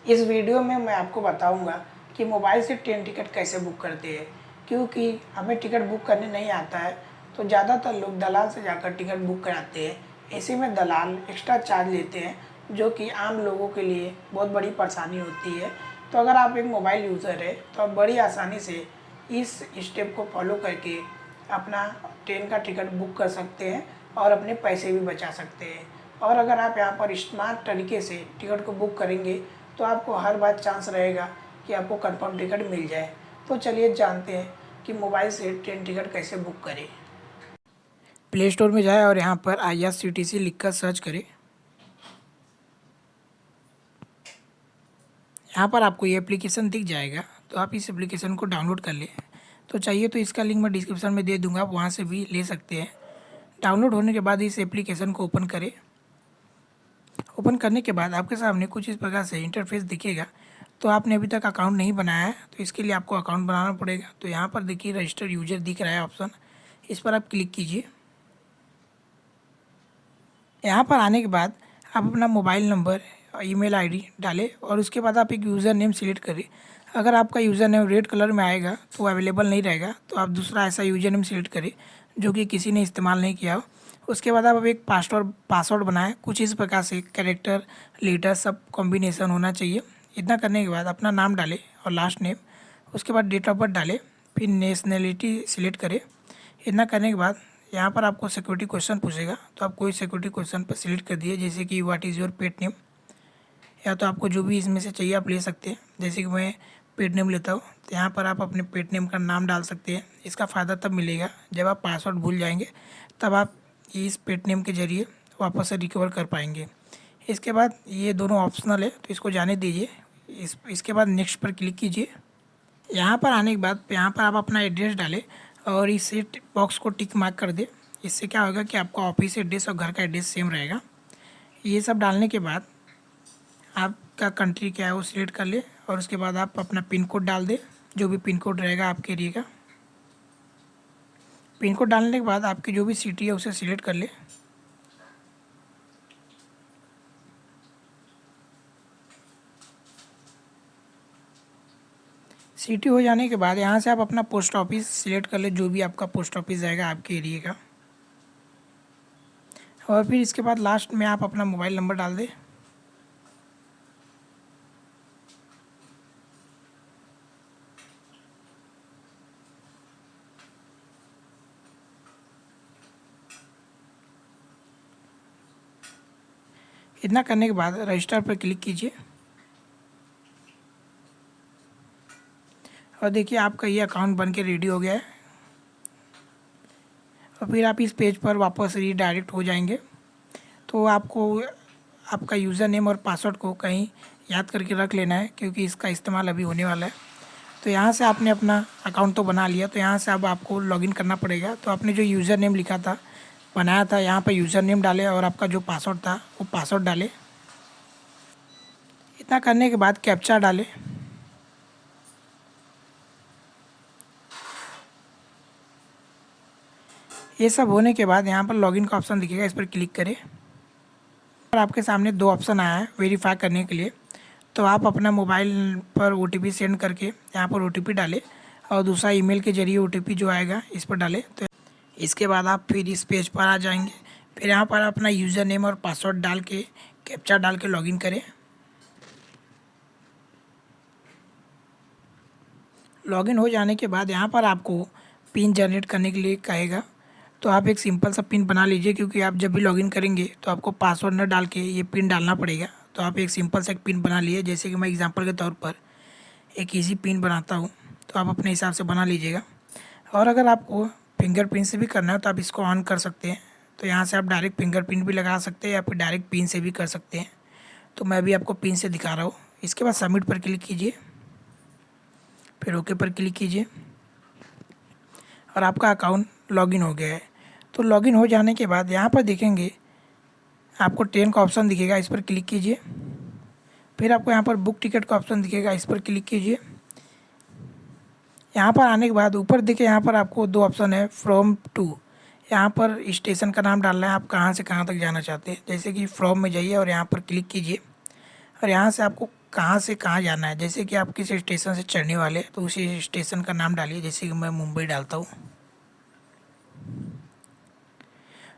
इस वीडियो में मैं आपको बताऊंगा कि मोबाइल से ट्रेन टिकट कैसे बुक करते हैं, क्योंकि हमें टिकट बुक करने नहीं आता है तो ज़्यादातर लोग दलाल से जाकर टिकट बुक कराते हैं। ऐसे में दलाल एक्स्ट्रा चार्ज लेते हैं जो कि आम लोगों के लिए बहुत बड़ी परेशानी होती है। तो अगर आप एक मोबाइल यूज़र है तो आप बड़ी आसानी से इस स्टेप को फॉलो करके अपना ट्रेन का टिकट बुक कर सकते हैं और अपने पैसे भी बचा सकते हैं। और अगर आप यहाँ पर स्मार्ट तरीके से टिकट को बुक करेंगे तो आपको हर बार चांस रहेगा कि आपको कंफर्म टिकट मिल जाए। तो चलिए जानते हैं कि मोबाइल से ट्रेन टिकट कैसे बुक करें। प्ले स्टोर में जाए और यहाँ पर IRCTC लिखकर सर्च करें। यहाँ पर आपको ये एप्लीकेशन दिख जाएगा, तो आप इस एप्लीकेशन को डाउनलोड कर लें। तो चाहिए तो इसका लिंक मैं डिस्क्रिप्शन में दे दूँगा, आप वहाँ से भी ले सकते हैं। डाउनलोड होने के बाद इस एप्लीकेशन को ओपन करें। ओपन करने के बाद आपके सामने कुछ इस प्रकार से इंटरफेस दिखेगा। तो आपने अभी तक अकाउंट नहीं बनाया है तो इसके लिए आपको अकाउंट बनाना पड़ेगा। तो यहाँ पर देखिए रजिस्टर यूजर दिख रहा है ऑप्शन, इस पर आप क्लिक कीजिए। यहाँ पर आने के बाद आप अपना मोबाइल नंबर, ईमेल आईडी डालें और उसके बाद आप एक यूज़र नेम सिलेक्ट करें। अगर आपका यूज़र नेम रेड कलर में आएगा तो अवेलेबल नहीं रहेगा, तो आप दूसरा ऐसा यूज़र नेम सिलेक्ट करें जो कि किसी ने इस्तेमाल नहीं किया हो। उसके बाद आप एक पासवर्ड बनाएं, कुछ इस प्रकार से कैरेक्टर, लेटर सब कॉम्बिनेशन होना चाहिए। इतना करने के बाद अपना नाम डालें और लास्ट नेम, उसके बाद डेट ऑफ बर्थ डालें, फिर नेशनैलिटी सिलेक्ट करें। इतना करने के बाद यहाँ पर आपको सिक्योरिटी क्वेश्चन पूछेगा, तो आप कोई सिक्योरिटी क्वेश्चन पर सिलेक्ट कर दिए, जैसे कि what is your pet name, या तो आपको जो भी इसमें से चाहिए आप ले सकते हैं। जैसे कि मैं पेट नेम लेता हूँ, तो यहाँ पर आप अपने पेट नेम का नाम डाल सकते हैं। इसका फ़ायदा तब मिलेगा जब आप पासवर्ड भूल जाएंगे, तब आप इस पेट नेम के ज़रिए वापस से रिकवर कर पाएंगे। इसके बाद ये दोनों ऑप्शनल है तो इसको जाने दीजिए। इसके बाद नेक्स्ट पर क्लिक कीजिए। यहाँ पर आने के बाद यहाँ पर आप अपना एड्रेस डालें और इस बॉक्स को टिक मार्क कर दे। इससे क्या होगा कि आपका ऑफिस एड्रेस और घर का एड्रेस सेम रहेगा। ये सब डालने के बाद आपका कंट्री क्या है वो सिलेक्ट कर ले और उसके बाद आप अपना पिन कोड डाल दें, जो भी पिन कोड रहेगा आपके एरिया का। पिन कोड डालने के बाद आपकी जो भी सिटी है उसे सिलेक्ट कर ले। सिटी हो जाने के बाद यहाँ से आप अपना पोस्ट ऑफिस सिलेक्ट कर ले, जो भी आपका पोस्ट ऑफिस रहेगा आपके एरिया का। और फिर इसके बाद लास्ट में आप अपना मोबाइल नंबर डाल दें। इतना करने के बाद रजिस्टर पर क्लिक कीजिए और देखिए आपका ये अकाउंट बन के रेडी हो गया है। और फिर आप इस पेज पर वापस रीडायरेक्ट हो जाएंगे। तो आपको आपका यूज़र नेम और पासवर्ड को कहीं याद करके रख लेना है, क्योंकि इसका इस्तेमाल अभी होने वाला है। तो यहाँ से आपने अपना अकाउंट तो बना लिया, तो यहाँ से अब आपको लॉगिन करना पड़ेगा। तो आपने जो यूज़र नेम लिखा था, बनाया था, यहाँ पर यूज़र नेम डालें और आपका जो पासवर्ड था वो पासवर्ड डालें। इतना करने के बाद कैप्चा डालें। ये सब होने के बाद यहाँ पर लॉगिन का ऑप्शन दिखेगा, इस पर क्लिक करें और आपके सामने दो ऑप्शन आया है वेरीफाई करने के लिए। तो आप अपना मोबाइल पर OTP सेंड करके यहाँ पर OTP डालें और दूसरा ईमेल के जरिए OTP जो आएगा इस पर डालें। तो इसके बाद आप फिर इस पेज पर आ जाएंगे। फिर यहाँ पर अपना यूज़र नेम और पासवर्ड डाल के कैप्चा डाल के लॉगिन करें। लॉगिन हो जाने के बाद यहाँ पर आपको पिन जनरेट करने के लिए कहेगा, तो आप एक सिंपल सा पिन बना लीजिए, क्योंकि आप जब भी लॉगिन करेंगे तो आपको पासवर्ड न डाल के ये पिन डालना पड़ेगा। तो आप एक सिंपल सा एक पिन बना लिए, जैसे कि मैं एग्जांपल के तौर पर एक इजी पिन बनाता हूँ, तो आप अपने हिसाब से बना लीजिएगा। और अगर आपको फिंगरप्रिंट से भी करना है तो आप इसको ऑन कर सकते हैं। तो यहाँ से आप डायरेक्ट फिंगरप्रिंट भी लगा सकते हैं या फिर डायरेक्ट पिन से भी कर सकते हैं। तो मैं भी आपको पिन से दिखा रहा हूँ। इसके बाद सबमिट पर क्लिक कीजिए, फिर ओके पर क्लिक कीजिए और आपका अकाउंट लॉगिन हो गया है। तो लॉगिन हो जाने के बाद यहाँ पर देखेंगे आपको ट्रेन का ऑप्शन दिखेगा, इस पर क्लिक कीजिए। फिर आपको यहाँ पर बुक टिकट का ऑप्शन दिखेगा, इस पर क्लिक कीजिए। यहाँ पर आने के बाद ऊपर देखिए यहाँ पर आपको दो ऑप्शन है, फ्रॉम टू। यहाँ पर स्टेशन का नाम डालना है, आप कहाँ से कहाँ तक जाना चाहते हैं। जैसे कि फ्रॉम में जाइए और यहाँ पर क्लिक कीजिए और यहाँ से आपको कहाँ से कहाँ जाना है। जैसे कि आप किसी स्टेशन से चढ़ने वाले हैं तो उसी स्टेशन का नाम डालिए। जैसे कि मैं मुंबई डालता हूँ,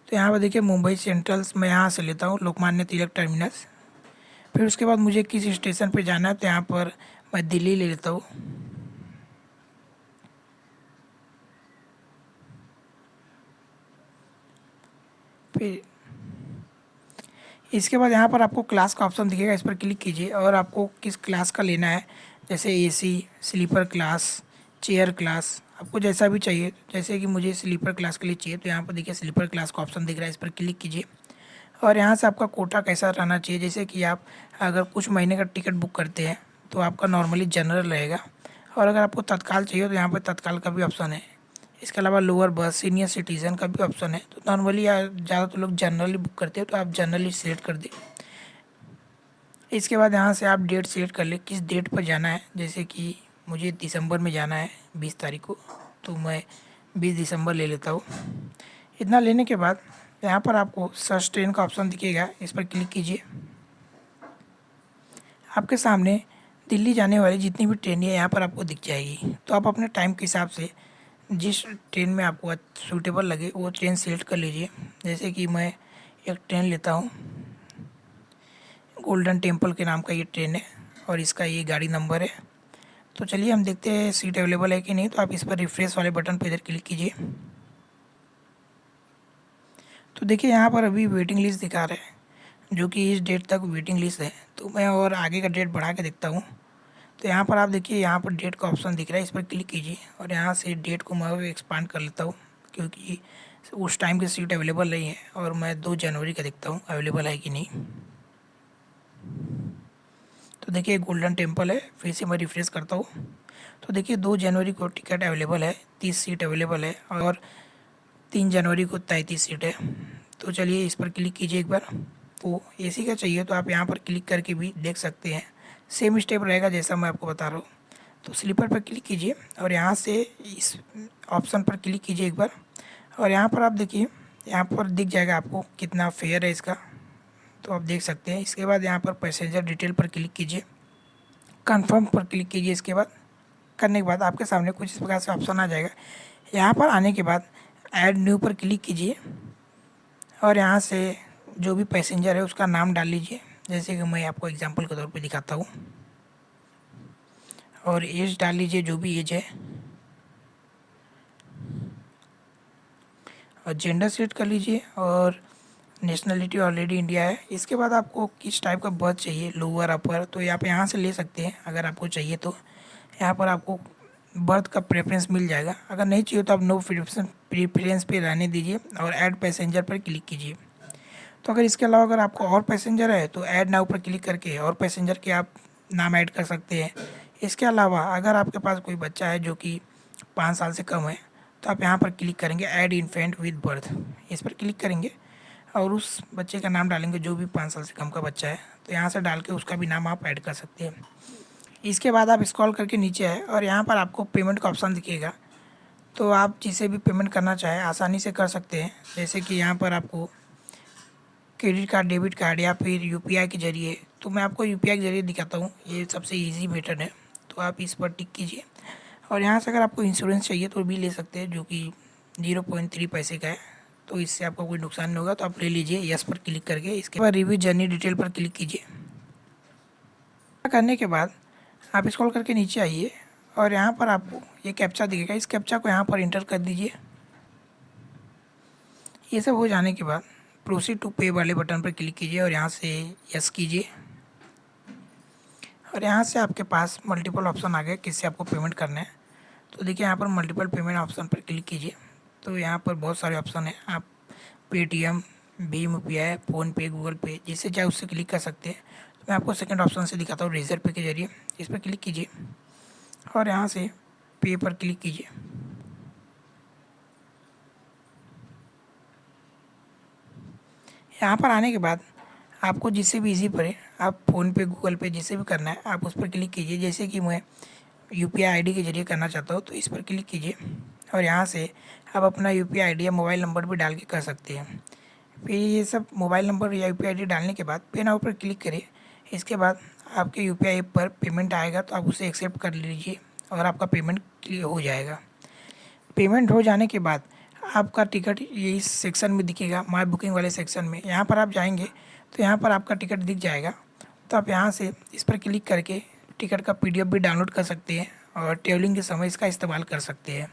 तो यहाँ पर देखिए मुंबई सेंट्रल मैं यहाँ से लेता हूँ लोकमान्य तिलक टर्मिनस। फिर उसके बाद मुझे किस स्टेशन पे जाना है तो यहाँ पर मैं दिल्ली ले लेता हूँ। फिर इसके बाद यहाँ पर आपको क्लास का ऑप्शन दिखेगा, इस पर क्लिक कीजिए और आपको किस क्लास का लेना है, जैसे AC, sleeper class, chair class, आपको जैसा भी चाहिए। जैसे कि मुझे स्लीपर क्लास के लिए चाहिए तो यहाँ पर देखिए स्लीपर क्लास का ऑप्शन दिख रहा है, इस पर क्लिक कीजिए। और यहाँ से आपका कोटा कैसा रहना चाहिए, जैसे कि आप अगर कुछ महीने का टिकट बुक करते हैं तो आपका नॉर्मली जनरल रहेगा, और अगर आपको तत्काल चाहिए तो यहाँ पर तत्काल का भी ऑप्शन है। इसके अलावा लोअर बस, सीनियर सिटीज़न का भी ऑप्शन है। तो नॉर्मली ज़्यादातर लोग जनरली बुक करते हैं तो आप जनरली सिलेक्ट कर दें। इसके बाद यहाँ से आप डेट सिलेक्ट कर ले किस डेट पर जाना है। जैसे कि मुझे दिसंबर में जाना है 20 तारीख को, तो मैं 20 दिसंबर ले लेता हूँ। इतना लेने के बाद यहाँ पर आपको सर्च ट्रेन का ऑप्शन दिखेगा, इस पर क्लिक कीजिए। आपके सामने दिल्ली जाने वाली जितनी भी ट्रेन है यहाँ पर आपको दिख जाएगी। तो आप अपने टाइम के हिसाब से जिस ट्रेन में आपको सूटेबल लगे वो ट्रेन सेलेक्ट कर लीजिए। जैसे कि मैं एक ट्रेन लेता हूँ, गोल्डन टेम्पल के नाम का ये ट्रेन है और इसका ये गाड़ी नंबर है। तो चलिए हम देखते हैं सीट अवेलेबल है कि नहीं। तो आप इस पर रिफ्रेश वाले बटन पर इधर क्लिक कीजिए। तो देखिए यहाँ पर अभी वेटिंग लिस्ट दिखा रहा है, जो कि इस डेट तक वेटिंग लिस्ट है। तो मैं और आगे का डेट बढ़ा के देखता हूँ। तो यहाँ पर आप देखिए यहाँ पर डेट का ऑप्शन दिख रहा है, इस पर क्लिक कीजिए और यहाँ से डेट को मैं एक्सपांड कर लेता हूँ, क्योंकि उस टाइम की सीट अवेलेबल नहीं है। और मैं 2 जनवरी का देखता हूँ अवेलेबल है कि नहीं। तो देखिए गोल्डन टेम्पल है, फिर से मैं रिफ्रेश करता हूँ। तो देखिए 2 जनवरी को टिकट अवेलेबल है, 30 सीट अवेलेबल है, और 3 जनवरी को 33 सीट है। तो चलिए इस पर क्लिक कीजिए एक बार। तो एसी का चाहिए तो आप यहाँ पर क्लिक करके भी देख सकते हैं, सेम स्टेप रहेगा जैसा मैं आपको बता रहा हूँ। तो स्लीपर पर क्लिक कीजिए और यहाँ से इस ऑप्शन पर क्लिक कीजिए एक बार, और यहाँ पर आप देखिए यहाँ पर दिख जाएगा आपको कितना फेयर है इसका। तो आप देख सकते हैं। इसके बाद यहाँ पर पैसेंजर डिटेल पर क्लिक कीजिए, कंफर्म पर क्लिक कीजिए। इसके बाद करने के बाद आपके सामने कुछ इस प्रकार से ऑप्शन आ जाएगा। यहाँ पर आने के बाद ऐड न्यू पर क्लिक कीजिए और यहाँ से जो भी पैसेंजर है उसका नाम डाल लीजिए। जैसे कि मैं आपको एग्जांपल के तौर पे दिखाता हूँ, और एज डाल लीजिए जो भी एज है, और जेंडर सेलेक्ट कर लीजिए, और नेशनलिटी ऑलरेडी इंडिया है। इसके बाद आपको किस टाइप का बर्थ चाहिए, लोअर अपर, तो आप यहाँ से ले सकते हैं अगर आपको चाहिए तो। यहाँ पर आपको बर्थ का प्रेफरेंस मिल जाएगा। अगर नहीं चाहिए तो आप नो प्रेफरेंस पे रहने दीजिए और ऐड पैसेंजर पर क्लिक कीजिए। तो अगर इसके अलावा अगर आपको और पैसेंजर है तो ऐड नाउ पर क्लिक करके और पैसेंजर के आप नाम ऐड कर सकते हैं। इसके अलावा अगर आपके पास कोई बच्चा है जो कि 5 साल से कम है तो आप यहाँ पर क्लिक करेंगे ऐड इन्फेंट विद बर्थ, इस पर क्लिक करेंगे और उस बच्चे का नाम डालेंगे जो भी 5 साल से कम का बच्चा है। तो यहाँ से डाल के उसका भी नाम आप ऐड कर सकते हैं। इसके बाद आप स्क्रॉल करके नीचे आए और यहाँ पर आपको पेमेंट का ऑप्शन दिखेगा। तो आप जिसे भी पेमेंट करना चाहें आसानी से कर सकते हैं। जैसे कि यहाँ पर आपको क्रेडिट कार्ड, डेबिट कार्ड या फिर यूपीआई के ज़रिए। तो मैं आपको यूपीआई के ज़रिए दिखाता हूँ, ये सबसे इजी मेथड है। तो आप इस पर टिक कीजिए और यहाँ से अगर आपको इंश्योरेंस चाहिए तो भी ले सकते हैं, जो कि 0.3 पैसे का है। तो इससे आपको कोई नुकसान नहीं होगा, तो आप ले लीजिए यस पर क्लिक करके। इसके बाद रिव्यू जर्नी डिटेल पर क्लिक कीजिए। करने के बाद आप स्क्रॉल करके नीचे आइए और यहाँ पर आपको ये कैप्चा दिखेगा, इस कैप्चा को यहाँ पर इंटर कर दीजिए। ये सब हो जाने के बाद प्रोसीड टू पे वाले बटन पर क्लिक कीजिए और यहाँ से यस कीजिए। और यहाँ से आपके पास मल्टीपल ऑप्शन आ गए किससे आपको पेमेंट करना है। तो देखिए यहाँ पर मल्टीपल पेमेंट ऑप्शन पर क्लिक कीजिए। तो यहाँ पर बहुत सारे ऑप्शन हैं, आप Paytm, Bhim UPI, PhonePe, Google पे, जिससे चाहे उससे क्लिक कर सकते हैं। तो मैं आपको सेकंड ऑप्शन से दिखाता हूँ, रेजर पे के जरिए। इस पर क्लिक कीजिए और यहाँ से पे पर क्लिक कीजिए। यहाँ पर आने के बाद आपको जिससे भी इजी पड़े, आप फ़ोनपे, गूगल पे, जिससे भी करना है आप उस पर क्लिक कीजिए। जैसे कि मैं यूपीआई आईडी के जरिए करना चाहता हूँ तो इस पर क्लिक कीजिए और यहाँ से आप अपना यूपीआई आईडी या मोबाइल नंबर भी डाल के कर सकते हैं। फिर ये सब मोबाइल नंबर या यूपीआई आईडी डालने के बाद पे नाउ पर क्लिक करें। इसके बाद आपके यूपीआई ऐप पर पेमेंट आएगा तो आप उसे एक्सेप्ट कर लीजिए और आपका पेमेंट क्लियर हो जाएगा। पेमेंट हो जाने के बाद आपका टिकट ये इस सेक्शन में दिखेगा, माय बुकिंग वाले सेक्शन में। यहाँ पर आप जाएंगे तो यहाँ पर आपका टिकट दिख जाएगा। तो आप यहाँ से इस पर क्लिक करके टिकट का पीडीएफ भी डाउनलोड कर सकते हैं और ट्रैवलिंग के समय इसका इस्तेमाल कर सकते हैं।